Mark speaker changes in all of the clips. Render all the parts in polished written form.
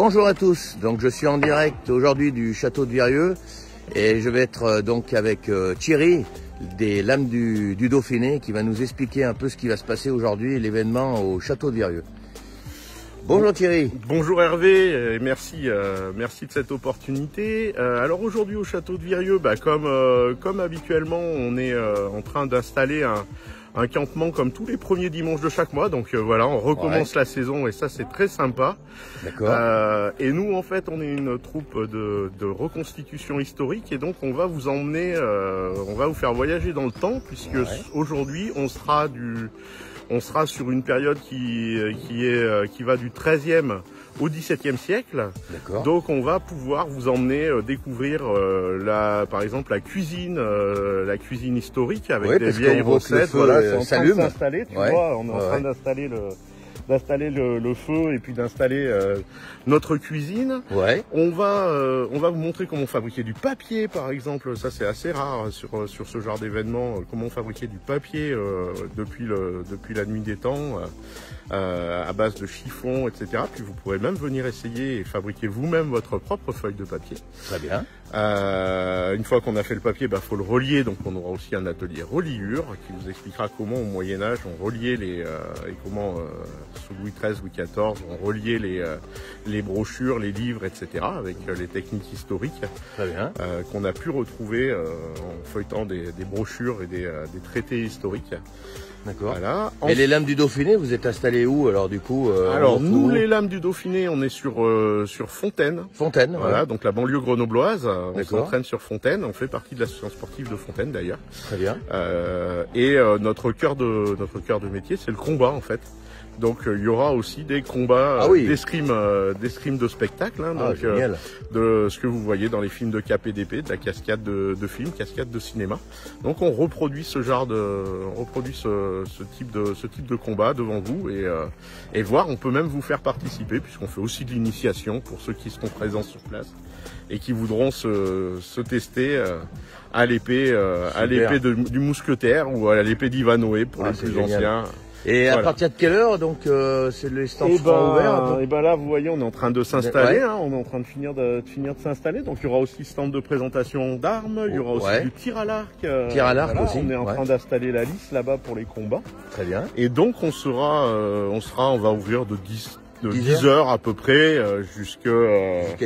Speaker 1: Bonjour à tous, donc je suis en direct aujourd'hui du château de Virieu et je vais être donc avec Thierry des Lames du Dauphiné qui va nous expliquer un peu ce qui va se passer aujourd'hui, l'événement au château de Virieu. Bonjour Thierry.
Speaker 2: Bonjour Hervé, et merci de cette opportunité. Alors aujourd'hui au château de Virieu, comme habituellement, on est en train d'installer un campement comme tous les premiers dimanches de chaque mois. Donc voilà, on recommence la saison et ça c'est très sympa.
Speaker 1: D'accord.
Speaker 2: Et nous en fait on est une troupe de reconstitution historique et donc on va vous emmener, on va vous faire voyager dans le temps puisque aujourd'hui on sera sur une période qui va du 13e au 17e siècle. Donc on va pouvoir vous emmener découvrir par exemple la cuisine historique avec des vieilles recettes. Voilà, c'est en train de s'installer, tu vois, on est en train d'installer le feu et puis d'installer notre cuisine. On va vous montrer comment fabriquer du papier par exemple, ça c'est assez rare sur ce genre d'événement, comment fabriquer du papier depuis la nuit des temps à base de chiffon, etc. Puis vous pourrez même venir essayer et fabriquer vous-même votre propre feuille de papier.
Speaker 1: Très bien.
Speaker 2: Une fois qu'on a fait le papier, faut le relier, donc on aura aussi un atelier reliure qui vous expliquera comment au Moyen-Âge on reliait et comment sous Louis XIII, Louis XIV, on reliait les brochures, les livres, etc. avec les techniques historiques qu'on a pu retrouver en feuilletant des brochures et des traités historiques.
Speaker 1: D'accord. Voilà. Et les Lames du Dauphiné, vous êtes installés où alors du coup
Speaker 2: Alors nous, les Lames du Dauphiné, on est sur Fontaine.
Speaker 1: Fontaine,
Speaker 2: voilà, donc la banlieue grenobloise. On s'entraîne sur Fontaine. On fait partie de l'association sportive de Fontaine d'ailleurs.
Speaker 1: Très bien.
Speaker 2: Notre cœur de métier, c'est le combat en fait. Donc il y aura aussi des combats, d'escrime de spectacle, de ce que vous voyez dans les films de KPDP, de la cascade de films, cascade de cinéma. Donc on reproduit ce type de combat devant vous et voir, on peut même vous faire participer puisqu'on fait aussi de l'initiation pour ceux qui seront présents sur place et qui voudront se tester à l'épée du mousquetaire ou à l'épée d'Ivanhoé pour les plus anciens.
Speaker 1: Et à partir de quelle heure donc c'est les stands seront ouverts?
Speaker 2: Et là vous voyez on est en train de s'installer, on est en train de finir de s'installer, donc il y aura aussi stand de présentation d'armes, il y aura aussi du tir à l'arc.
Speaker 1: Tir à l'arc aussi.
Speaker 2: On est en train d'installer la lisse là-bas pour les combats.
Speaker 1: Très bien.
Speaker 2: Et donc on va ouvrir de 10 heures à peu près jusqu'à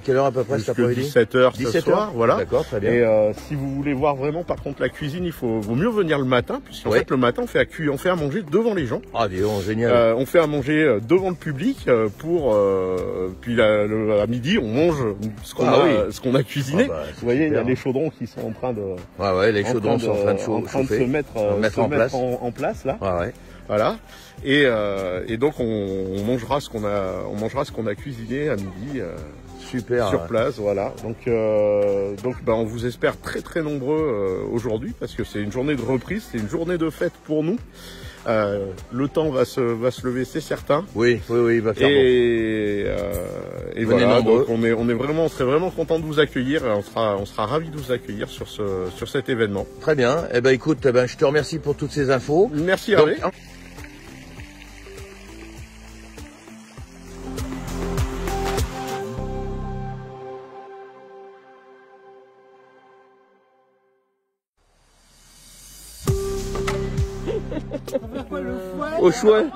Speaker 1: quelle heure à peu près cet après-midi?
Speaker 2: 17 heures ce soir, voilà.
Speaker 1: D'accord, très bien.
Speaker 2: Et si vous voulez voir vraiment par contre la cuisine, vaut mieux venir le matin puisqu'en fait le matin on fait à manger devant les gens.
Speaker 1: Ah dis donc, génial.
Speaker 2: On fait à manger devant le public puis à midi on mange ce qu'on a cuisiné. Vous voyez, il y a les chaudrons qui sont en train de
Speaker 1: les chaudrons sont en train de se
Speaker 2: mettre en place là. Voilà. Et donc on mangera ce qu'on a cuisiné à midi.
Speaker 1: Super.
Speaker 2: Sur place, voilà. Donc on vous espère très très nombreux aujourd'hui parce que c'est une journée de reprise, c'est une journée de fête pour nous. Le temps va se lever, c'est certain.
Speaker 1: Oui, il va faire bon.
Speaker 2: Et voilà, donc on serait vraiment content de vous accueillir. On sera ravis de vous accueillir sur cet événement.
Speaker 1: Très bien. Écoute, je te remercie pour toutes ces infos.
Speaker 2: Merci Hervé.
Speaker 1: Au chouet.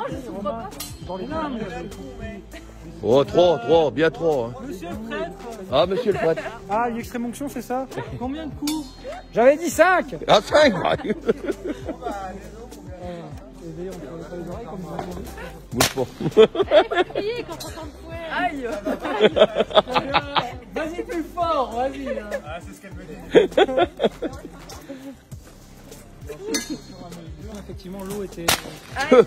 Speaker 1: Oh, 3, bien 3.
Speaker 3: Monsieur le prêtre.
Speaker 1: Ah, monsieur le prêtre.
Speaker 3: Ah, une extrême onction, c'est ça? Combien de coups? J'avais dit 5.
Speaker 1: Ah, 5. Bouge pas.
Speaker 3: Aïe. Vas-y plus fort, vas-y. Ah, c'est ce qu'elle me dit. Effectivement, l'eau était... Aïe.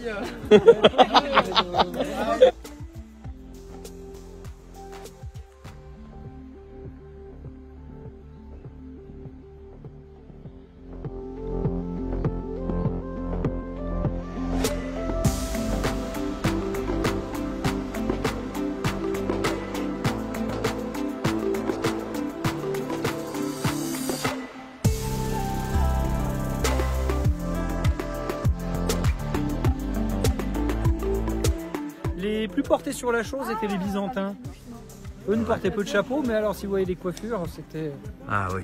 Speaker 3: Les plus portés sur la chose étaient les Byzantins. Eux ne portaient peu de chapeaux, mais alors si vous voyez les coiffures, c'était...
Speaker 1: Ah oui.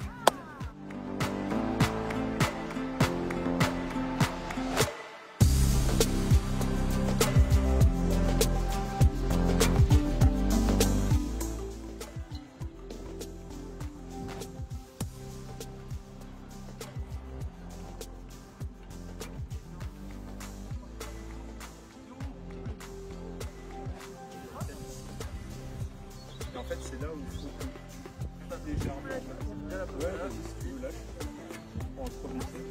Speaker 2: En fait, c'est là où il faut que déjà si tu lâches en premier.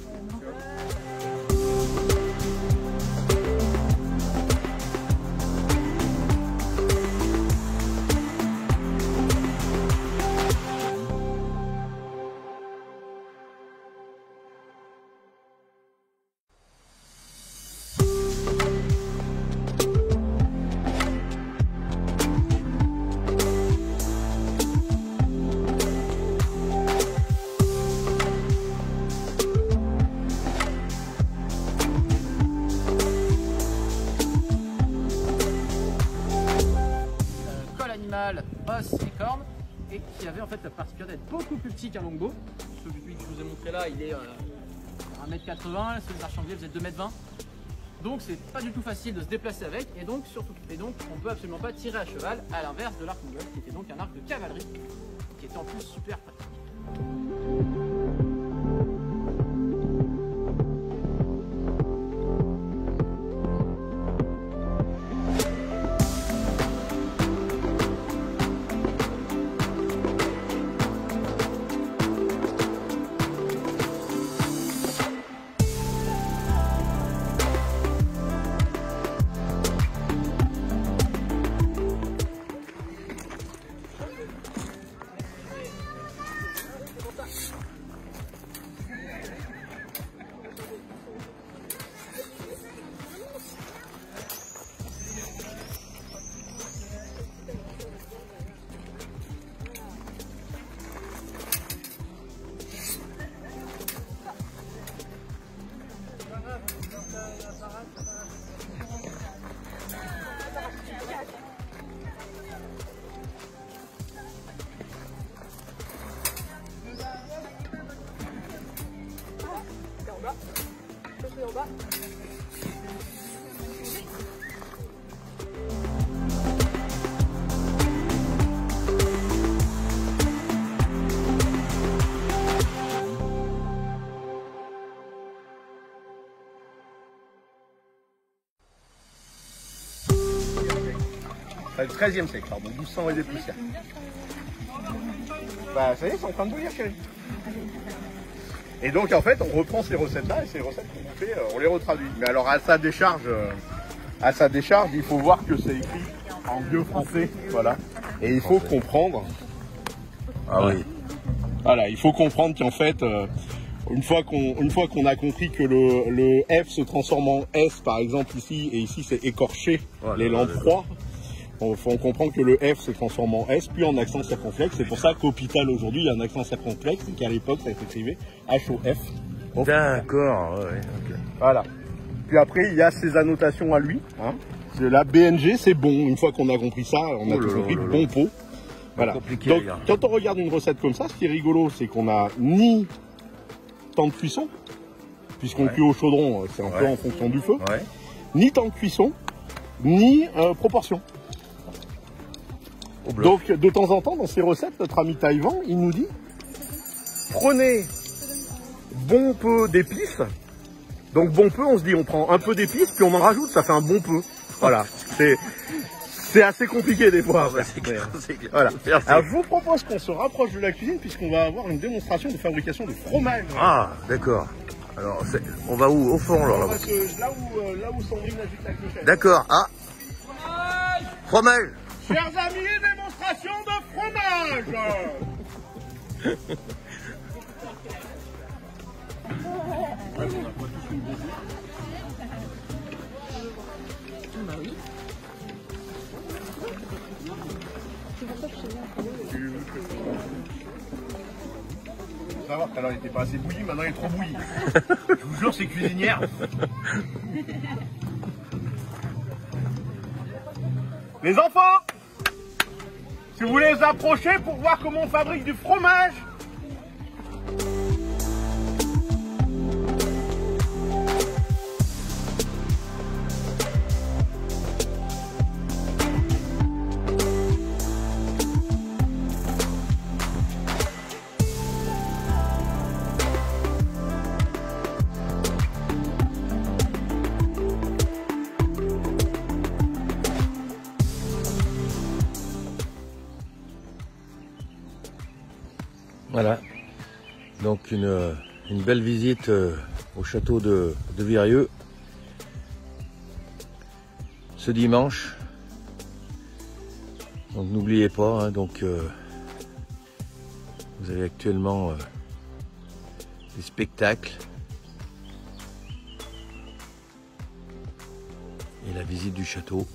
Speaker 4: os et cornes, et qui avait en fait la particularité d'être beaucoup plus petit qu'un longbow. Celui que je vous ai montré là, il est 1m80, celui de l'archandier faisait 2m20. Donc c'est pas du tout facile de se déplacer avec, et donc on peut absolument pas tirer à cheval, à l'inverse de l'arc mongol, qui était donc un arc de cavalerie, qui était en plus super pratique.
Speaker 2: Le 13e siècle, pardon, 1200 et des poussières. Bah ça y est, c'est en train de bouillir, chérie. Et donc en fait, on reprend ces recettes-là et ces recettes qu'on fait, on les retraduit. Mais alors à sa décharge, il faut voir que c'est écrit en vieux français, voilà. Et il faut comprendre.
Speaker 1: Ah oui.
Speaker 2: Voilà, il faut comprendre qu'en fait, une fois qu'on a compris que le F se transforme en S, par exemple ici, et ici c'est écorché, voilà, les lampes froides. On comprend que le F se transforme en S, puis en accent circonflexe. C'est pour ça qu'hôpital aujourd'hui, il y a un accent circonflexe, et qu'à l'époque, ça s'écrivait HOF.
Speaker 1: D'accord, ouais, ok.
Speaker 2: Voilà. Puis après, il y a ses annotations à lui. Hein. La BNG, c'est bon. Une fois qu'on a compris ça, on a tout compris, bon pot. Voilà. Donc, quand on regarde une recette comme ça, ce qui est rigolo, c'est qu'on n'a ni temps de cuisson, puisqu'on cuit au chaudron, c'est un peu en fonction du feu, ni temps de cuisson, ni proportion. Donc de temps en temps dans ces recettes, notre ami Taïwan, il nous dit prenez bon peu d'épices. Donc bon peu, on se dit on prend un peu d'épices puis on en rajoute, ça fait un bon peu. Voilà, c'est assez compliqué des fois. Voilà. Alors je vous propose qu'on se rapproche de la cuisine puisqu'on va avoir une démonstration de fabrication de fromage.
Speaker 1: Ah d'accord. Alors on va où? Au fond alors là.
Speaker 2: Là où Sandrine a juste la clochette.
Speaker 1: D'accord. Ah. Fromage.
Speaker 2: Chers amis, démonstration de fromage. Faut savoir qu'alors il n'était pas assez bouilli, maintenant il est trop bouilli. Je vous jure, c'est cuisinière. Les enfants, Si vous voulez les approcher pour voir comment on fabrique du fromage.
Speaker 1: Voilà, donc une belle visite au château de Virieu ce dimanche. Donc n'oubliez pas, hein, donc vous avez actuellement des spectacles et la visite du château.